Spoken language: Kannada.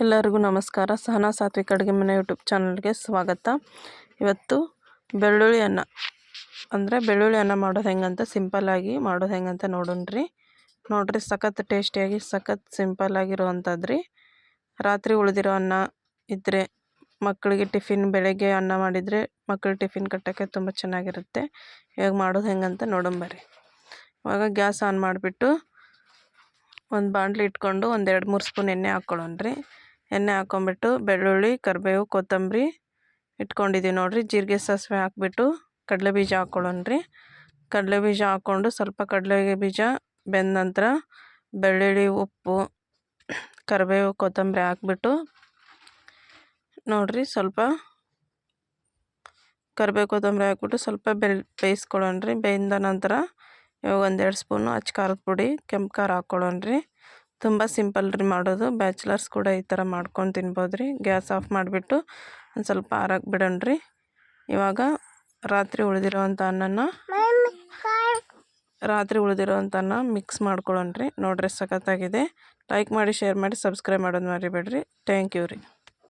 ಎಲ್ಲರಿಗೂ ನಮಸ್ಕಾರ. ಸಹನಾ ಸಾತ್ವಿಕ ಅಡುಗೆ ಮನೆ ಯೂಟ್ಯೂಬ್ ಚಾನಲ್ಗೆ ಸ್ವಾಗತ. ಇವತ್ತು ಬೆಳ್ಳುಳ್ಳಿ ಅನ್ನ ಬೆಳ್ಳುಳ್ಳಿ ಅನ್ನ ಮಾಡೋದು ಹೆಂಗಂತ ಸಿಂಪಲ್ಲಾಗಿ ಮಾಡೋದು ಹೆಂಗಂತ ನೋಡ್ರಿ ಸಖತ್ ಟೇಸ್ಟಿಯಾಗಿ ಸಖತ್ ಸಿಂಪಲ್ಲಾಗಿರುವಂಥದ್ದು. ರಾತ್ರಿ ಉಳಿದಿರೋ ಅನ್ನ ಇದ್ದರೆ ಮಕ್ಕಳಿಗೆ ಟಿಫಿನ್ ಬೆಳಗ್ಗೆ ಅನ್ನ ಮಾಡಿದರೆ ಮಕ್ಕಳು ಟಿಫಿನ್ ಕಟ್ಟೋಕ್ಕೆ ತುಂಬ ಚೆನ್ನಾಗಿರುತ್ತೆ. ಇವಾಗ ಮಾಡೋದು ಹೆಂಗಂತ ನೋಡೋಣ. ಇವಾಗ ಗ್ಯಾಸ್ ಆನ್ ಮಾಡಿಬಿಟ್ಟು ಒಂದು ಬಾಣಲಿ ಇಟ್ಕೊಂಡು ಒಂದು 2-3 ಸ್ಪೂನ್ ಎಣ್ಣೆ ಹಾಕ್ಕೊಳ್ಳೋಣ್ರಿ. ಎಣ್ಣೆ ಹಾಕ್ಕೊಂಬಿಟ್ಟು ಬೆಳ್ಳುಳ್ಳಿ, ಕರಿಬೇವು, ಕೊತ್ತಂಬರಿ ಇಟ್ಕೊಂಡಿದ್ದೀವಿ ನೋಡಿರಿ. ಜೀರಿಗೆ, ಸಾಸಿವೆ ಹಾಕ್ಬಿಟ್ಟು ಕಡಲೆಬೀಜ ಹಾಕ್ಕೊಳ್ಳೋಣ್ರಿ. ಕಡಲೆಬೀಜ ಹಾಕ್ಕೊಂಡು ಸ್ವಲ್ಪ ಕಡಲೆಬೀಜ ಬೆಂದ ನಂತರ ಬೆಳ್ಳುಳ್ಳಿ, ಉಪ್ಪು, ಕರಿಬೇವು, ಕೊತ್ತಂಬರಿ ಹಾಕ್ಬಿಟ್ಟು ನೋಡಿರಿ ಸ್ವಲ್ಪ ಕರಿಬೇವು, ಕೊತ್ತಂಬರಿ ಹಾಕ್ಬಿಟ್ಟು ಸ್ವಲ್ಪ ಬೇಯಿಸ್ಕೊಳ್ಳೋಣ್ರಿ. ಬೇಯ್ದ ನಂತರ ಇವಾಗ 1-2 ಸ್ಪೂನು ಅಚ್ಚ ಖಾರದ ಪುಡಿ, ಕೆಂಪು ಖಾರ ಹಾಕ್ಕೊಳ್ಳೋಣ್ರಿ. ತುಂಬ ಸಿಂಪಲ್ ರೀ ಮಾಡೋದು. ಬ್ಯಾಚುಲರ್ಸ್ ಕೂಡ ಈ ಥರ ಮಾಡ್ಕೊಂಡು ತಿನ್ಬೋದು ರೀ. ಗ್ಯಾಸ್ ಆಫ್ ಮಾಡಿಬಿಟ್ಟು ಒಂದು ಸ್ವಲ್ಪ ಆರಕ್ಕೆ ಬಿಡೋಣ್ರಿ. ಇವಾಗ ರಾತ್ರಿ ಉಳಿದಿರೋವಂಥ ಅನ್ನ ಮಿಕ್ಸ್ ಮಾಡ್ಕೊಳ್ಳೋಣ್ರಿ. ನೋಡ್ರಿ ಸಖತ್ತಾಗಿದೆ. ಲೈಕ್ ಮಾಡಿ, ಶೇರ್ ಮಾಡಿ, ಸಬ್ಸ್ಕ್ರೈಬ್ ಮಾಡೋದು ಮರಿಬೇಡ್ರಿ. ಥ್ಯಾಂಕ್ ಯು ರೀ.